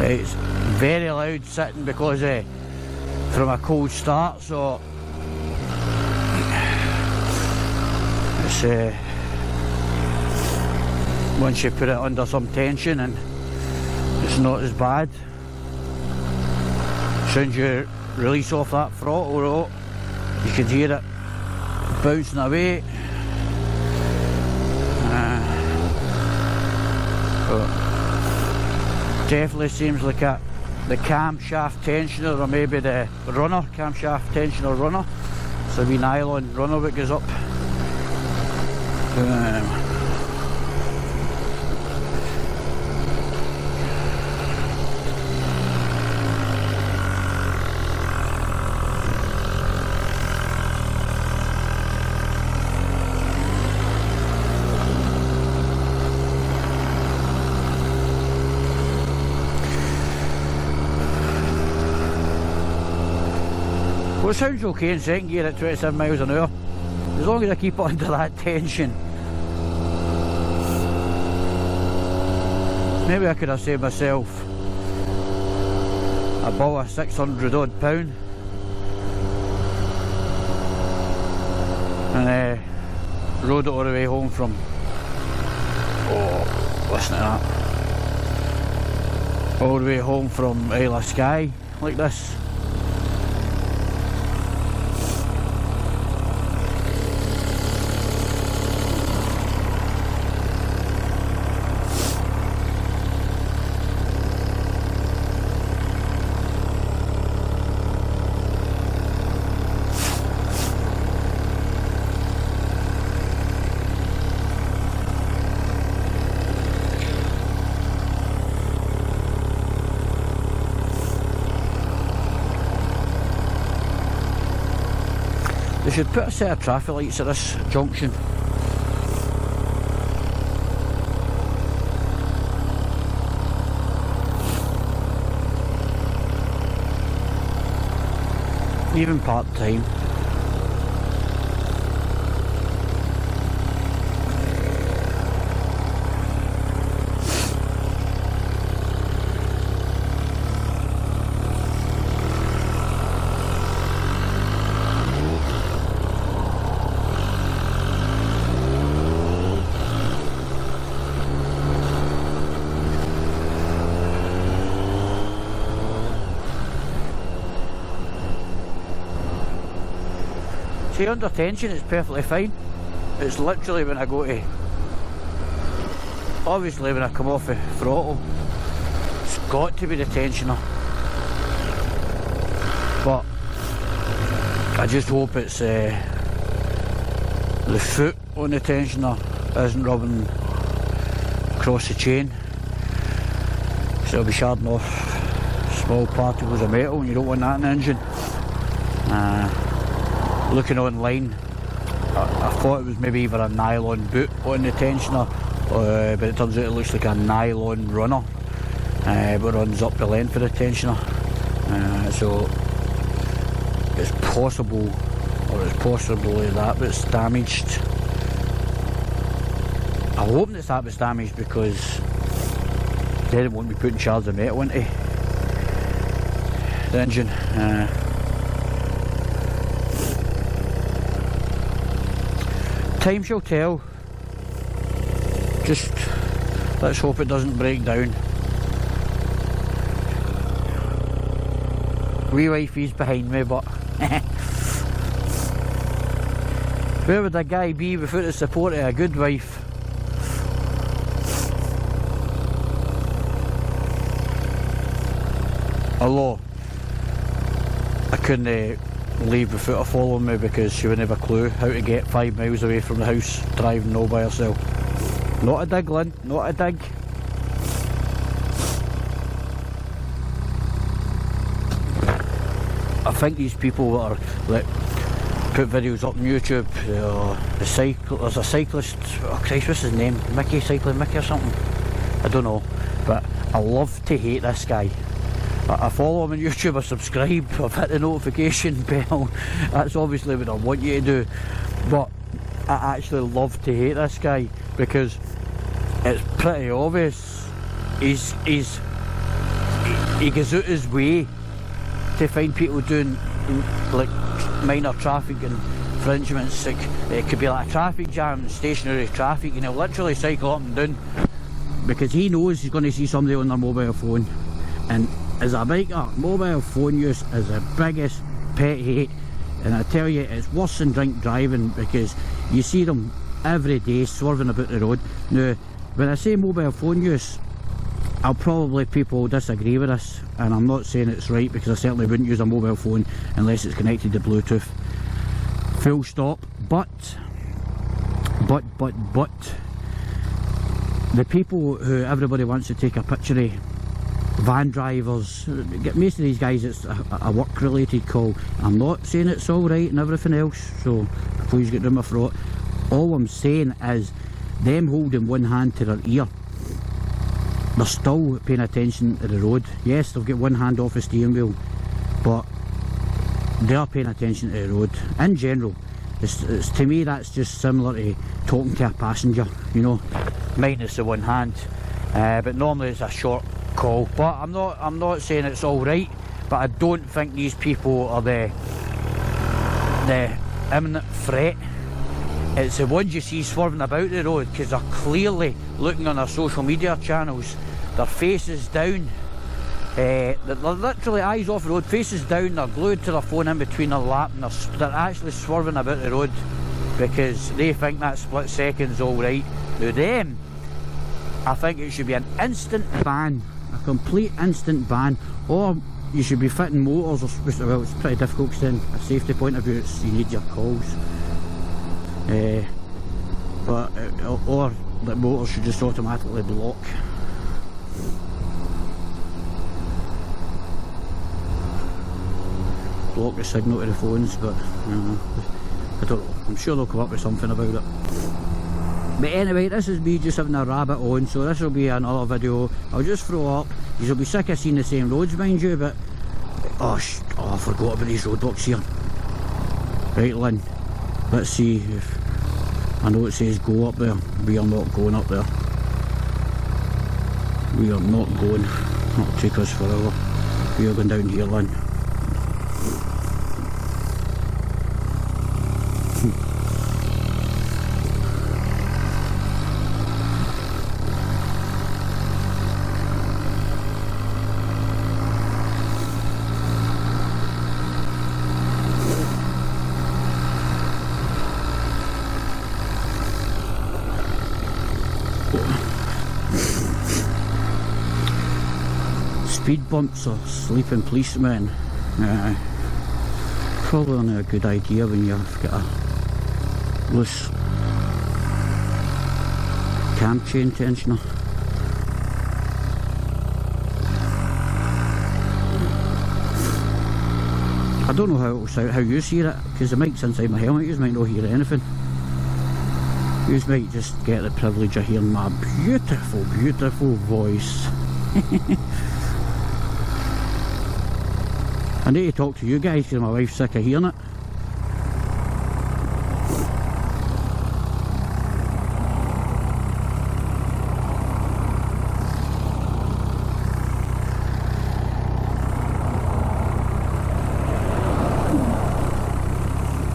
It's very loud sitting because from a cold start, so it's once you put it under some tension and it's not as bad. As soon as you release off that throttle, you can hear it bouncing away. Definitely seems like the camshaft tensioner, or maybe the runner, camshaft tensioner runner. It's a wee nylon runner that goes up. Well, it sounds okay in second gear at 27 miles an hour, as long as I keep it under that tension. Maybe I could have saved myself a bill of 600 odd pound and rode it all the way home from, listen to that, all the way home from Isle of Skye like this. They should put a set of traffic lights at this junction. Even part-time. See, under tension it's perfectly fine. It's literally when I go to, obviously when I come off the throttle, it's got to be the tensioner. But I just hope it's the foot on the tensioner isn't rubbing across the chain, so it'll be sharding off small particles of metal, and you don't want that in the engine. Looking online, I thought it was maybe either a nylon boot on the tensioner, but it turns out it looks like a nylon runner, but runs up the length of the tensioner. So it's possible, or it's possibly that that's damaged. I'm hoping it's that that's damaged, because they won't be putting shards of metal into the engine. Time shall tell. Just let's hope it doesn't break down. Wee wifey's behind me, but where would a guy be without the support of a good wife? Although I couldn't leave without her following me, because she wouldn't have a clue how to get 5 miles away from the house driving all by herself. Not a dig, Lynn, not a dig. I think these people that are like put videos up on YouTube, there's a cyclist, oh Christ, what's his name? Mickey, Cycling Mickey or something? I don't know, but I love to hate this guy. I follow him on YouTube, I subscribe, I've hit the notification bell. That's obviously what I want you to do, but I actually love to hate this guy, because it's pretty obvious. he goes out his way to find people doing like minor traffic infringements. Like, it could be like a traffic jam, stationary traffic, and he'll literally cycle up and down because he knows he's going to see somebody on their mobile phone. And as a biker, mobile phone use is the biggest pet hate, and I tell you, it's worse than drink driving because you see them every day swerving about the road. Now, when I say mobile phone use, people will disagree with this, and I'm not saying it's right because I certainly wouldn't use a mobile phone unless it's connected to Bluetooth. Full stop. But the people who everybody wants to take a picture of, van drivers, most of these guys, it's a work related call. I'm not saying it's alright and everything else, so please get down my throat. All I'm saying is them holding one hand to their ear, they're still paying attention to the road. Yes, they've got one hand off the steering wheel, but they're paying attention to the road in general. It's to me, that's just similar to talking to a passenger, you know, minus the one hand. But normally it's a short call. But I'm not saying it's all right, but I don't think these people are the imminent threat. It's the ones you see swerving about the road because they're clearly looking on their social media channels, their faces down, they're literally eyes off the road, faces down, they're glued to their phone in between their lap, and they're actually swerving about the road because they think that split second's alright. Now them, I think it should be an instant ban, a complete instant ban, or you should be fitting motors, well, it's pretty difficult because then a safety point of view, you need your calls. Or the motors should just automatically block. Block the signal to the phones, but I don't know, I'm sure they'll come up with something about it. But anyway, this is me just having a rabbit on, so this will be another video I'll just throw up. You'll be sick of seeing the same roads, mind you, but I forgot about these roadblocks here. Right, Lynn, let's see if I know it says go up there. We are not going up there. We are not going. That'll take us forever. We are going down here, Lynn. Speed bumps or sleeping policemen, probably not a good idea when you've got a loose cam chain tensioner. I don't know how you see it, because the mic's inside my helmet. You might not hear anything. You might just get the privilege of hearing my beautiful, beautiful voice. I need to talk to you guys because my wife's sick of hearing it.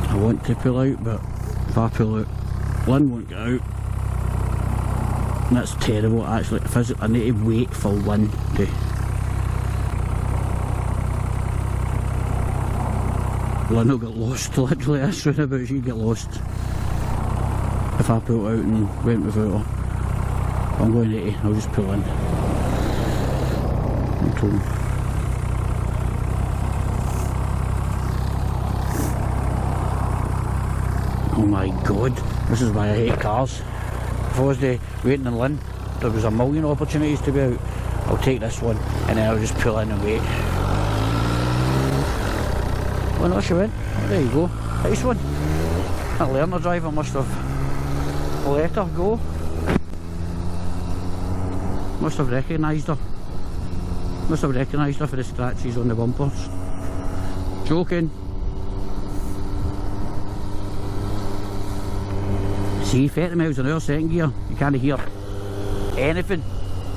I want to pull out, but if I pull out, Lynn won't get out. And that's terrible actually. I need to wait for Lynn to... Lynn will get lost, literally. That's right about, she'd get lost if I pulled out and went without her. I'm going to, I'll just pull in. Oh my god, this is why I hate cars. If I was waiting in Lynn, there was a million opportunities to be out. I'll take this one and then I'll just pull in and wait. Well, no, she went. Oh, there you go. Nice one. That learner driver must have let her go. Must have recognised her. Must have recognised her for the scratches on the bumpers. Joking. See, 30 miles an hour second gear, you can't hear anything.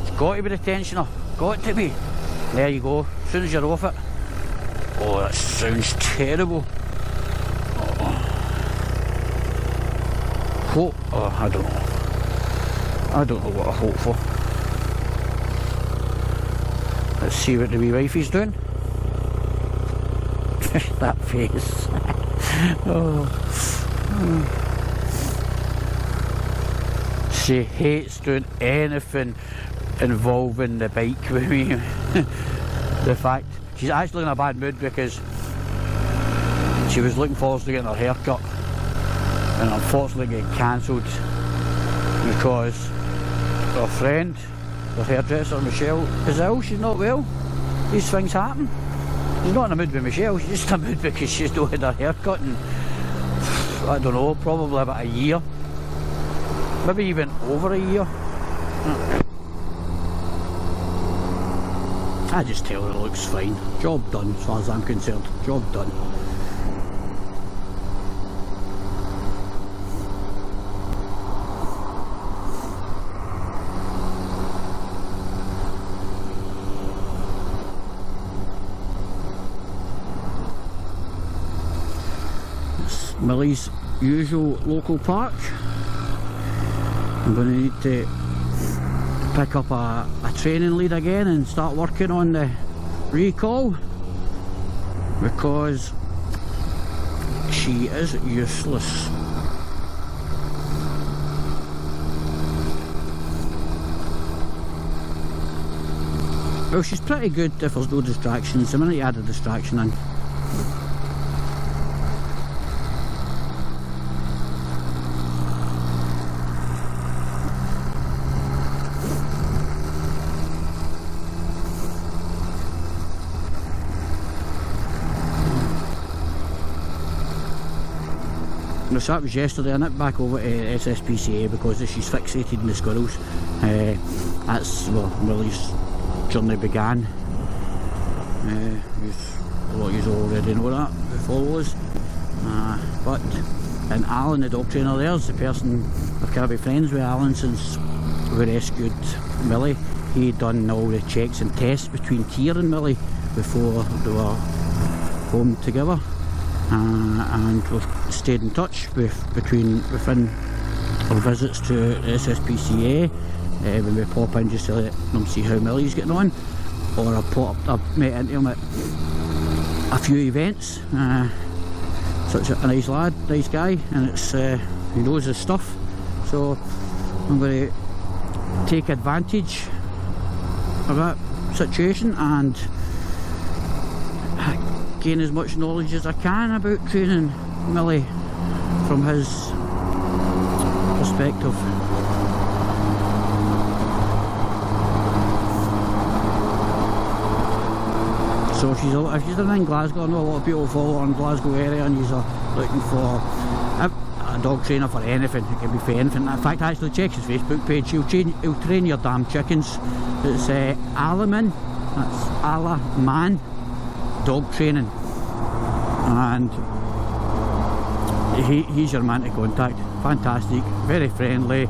It's got to be the tensioner. Got to be. There you go, as soon as you're off it. Oh, that sounds terrible. Hope, oh, I don't know. I don't know what I hope for. Let's see what the wee wifey's doing. That face. Oh. She hates doing anything involving the bike with me. The fact she's actually in a bad mood because she was looking forward to getting her hair cut, and unfortunately it cancelled because her friend, her hairdresser Michelle, is ill. She's not well. These things happen. She's not in a mood with Michelle, she's just in a mood because she's not had her hair cut in, I don't know, probably about a year. Maybe even over a year. I just tell her it looks fine. Job done as far as I'm concerned. Job done. It's Millie's usual local park. I'm going to need to pick up a training lead again and start working on the recall because she is useless. Well, she's pretty good if there's no distractions. The minute you add a distraction in, so that was yesterday. I nipped back over to SSPCA because she's fixated in the squirrels. That's where Willie's journey began. A lot of you already know that, who follow us. And Alan, the dog trainer, there's the person I've kind of been friends with Alan since we rescued Millie. He'd done all the checks and tests between Kier and Millie before they were home together. And we've stayed in touch within our visits to SSPCA when we pop in just to let them see how Millie's getting on, or I've met into him at a few events. Such a nice lad, nice guy, and it's he knows his stuff, so I'm going to take advantage of that situation and gain as much knowledge as I can about training Millie from his perspective. So if she's living in Glasgow, I know a lot of people follow her in Glasgow area and he's looking for a dog trainer for anything. It can be for anything. In fact, actually check his Facebook page. He'll train your damn chickens. It's Alaman, that's Alaman Dog Training, and he's your man to contact. Fantastic, very friendly.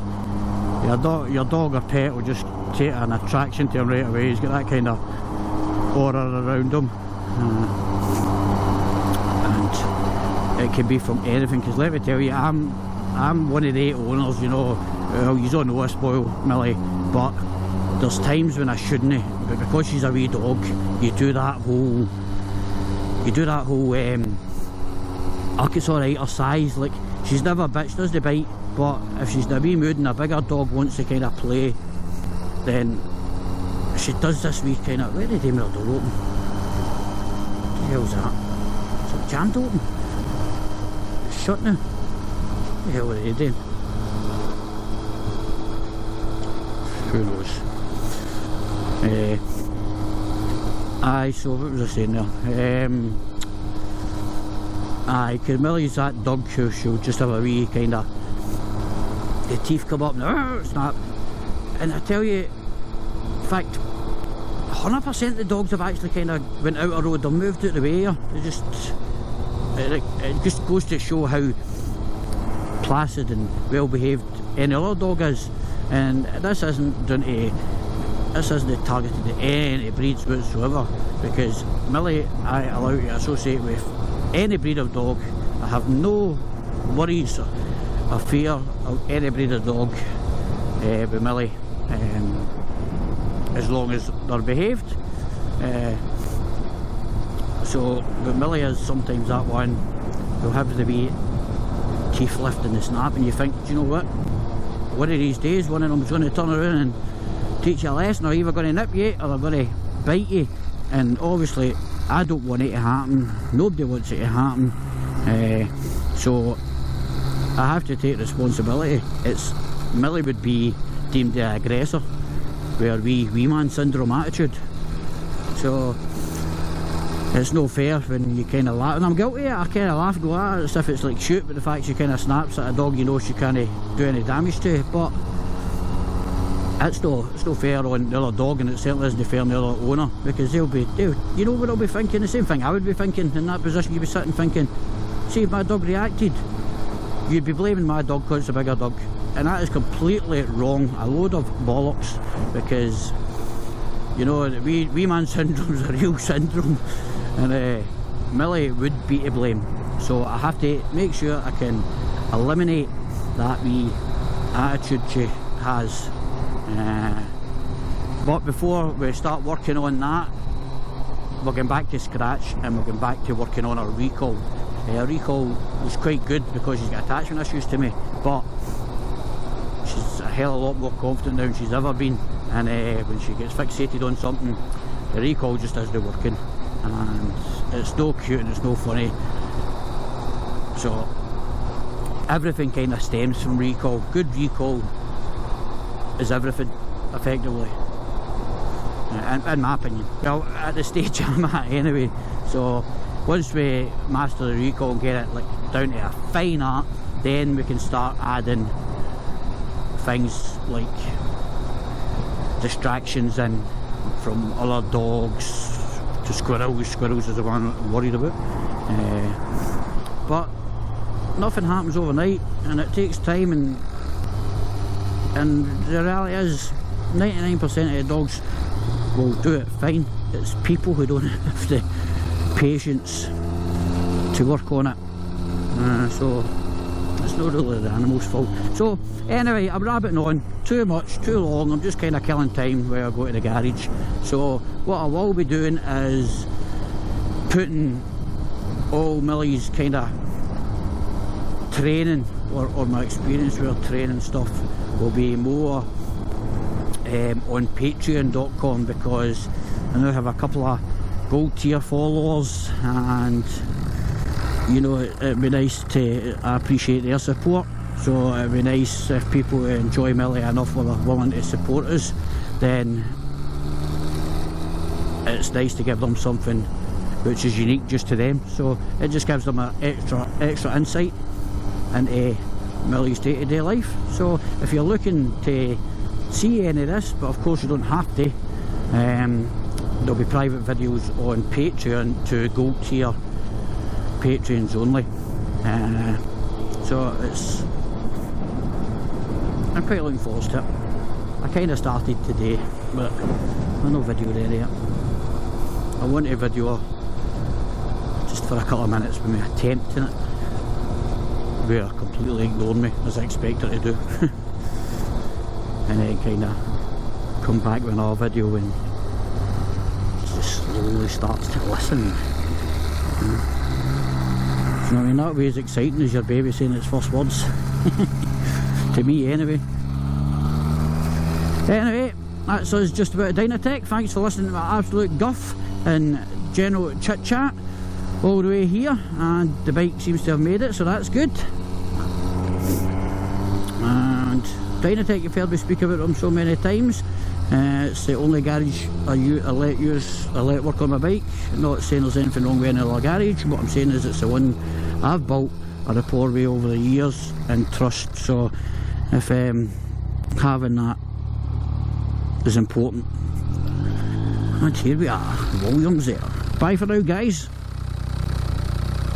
Your dog or pet will just take an attraction to him right away. He's got that kind of aura around him, and it can be from anything. Because let me tell you, I'm one of the 8 owners. You know, well, you don't know I spoil Millie, but there's times when I shouldn't. But because she's a wee dog, you do that whole. It's alright, her size, like, she's never bitched us to bite, but if she's in a wee mood and a bigger dog wants to kind of play, then she does this wee kind of, where did they make her door open? What the hell's that? Is it jammed open? It's shut now. What the hell are they doing? Who knows? Aye, so what was I saying there? Aye, because Millie's that dog who she'll just have a wee kind of, the teeth come up and snap. And I tell you, in fact, 100% of the dogs have actually kind of went out a road, they've moved out the way here. They just, it just goes to show how placid and well behaved any other dog is. And this isn't down to this isn't targeted at any breeds whatsoever, because Millie I allow to associate with any breed of dog. I have no worries or fear of any breed of dog with Millie, as long as they're behaved. So, but Millie is sometimes that one who'll have the wee teeth lift in the snap, and you think, do you know what? One of these days, one of them's going to turn around and teach you a lesson, or either going to nip you or they're going to bite you. And obviously, I don't want it to happen. Nobody wants it to happen. So, I have to take responsibility. It's Millie would be deemed the aggressor, where wee man syndrome attitude. So it's no fair when you kind of laugh, and I'm guilty of it. I kind of laugh and go at it as if it's like shoot, but the fact she kind of snaps at a dog you know she can't do any damage to. But it's no fair on the other dog, and it certainly isn't fair on the other owner, because you know what they'll be thinking, the same thing I would be thinking in that position. You'd be sitting thinking, see if my dog reacted, you'd be blaming my dog because it's a bigger dog, and that is completely wrong, a load of bollocks, because you know, wee man syndrome is a real syndrome, and Millie would be to blame. So I have to make sure I can eliminate that wee attitude she has. But before we start working on that, we're going back to scratch, and we're going back to working on our recall. Recall was quite good because she's got attachment issues to me, but she's a hell of a lot more confident now than she's ever been, and when she gets fixated on something, the recall just isn't working, and it's no cute and it's no funny. So everything kind of stems from recall. Good recall is everything, effectively, in my opinion. Well, at the stage I'm at anyway. So once we master the recall and get it like down to a fine art, then we can start adding things like distractions in from other dogs to squirrels. Squirrels is the one I'm worried about. But nothing happens overnight, and it takes time, and the reality is 99% of the dogs will do it fine. It's people who don't have the patience to work on it. So it's not really the animal's fault. So anyway, I'm rabbiting on too much, too long. I'm just kind of killing time while I go to the garage. So what I will be doing is putting all Millie's kind of training or my experience with her training stuff will be more on patreon.com, because I now have a couple of gold tier followers, and you know, it'd be nice to, I appreciate their support, so it'd be nice if people enjoy Millie enough where they're willing to support us, then it's nice to give them something which is unique just to them. So it just gives them an extra insight into Millie's day-to-day life. So if you're looking to see any of this, but of course you don't have to, there'll be private videos on Patreon to gold tier Patreons only. So it's, I'm quite looking forward to it. I kind of started today, but I've no video there yet. I want a video just for a couple of minutes with me attempting it, where I completely ignored me as I expect her to do. And then kind of come back with another video when it just slowly starts to listen. You know what I mean? That way is exciting as your baby saying its first words. To me anyway. Anyway, that's us just about Dynotech. Thanks for listening to my absolute guff and general chit chat all the way here, and the bike seems to have made it, so that's good. And Dynotech, you've heard me speak about them so many times. It's the only garage I let work on my bike. Not saying there's anything wrong with any other garage. What I'm saying is it's the one I've built a rapport with over the years and trust. So if having that is important. And here we are, Williams there. Bye for now, guys.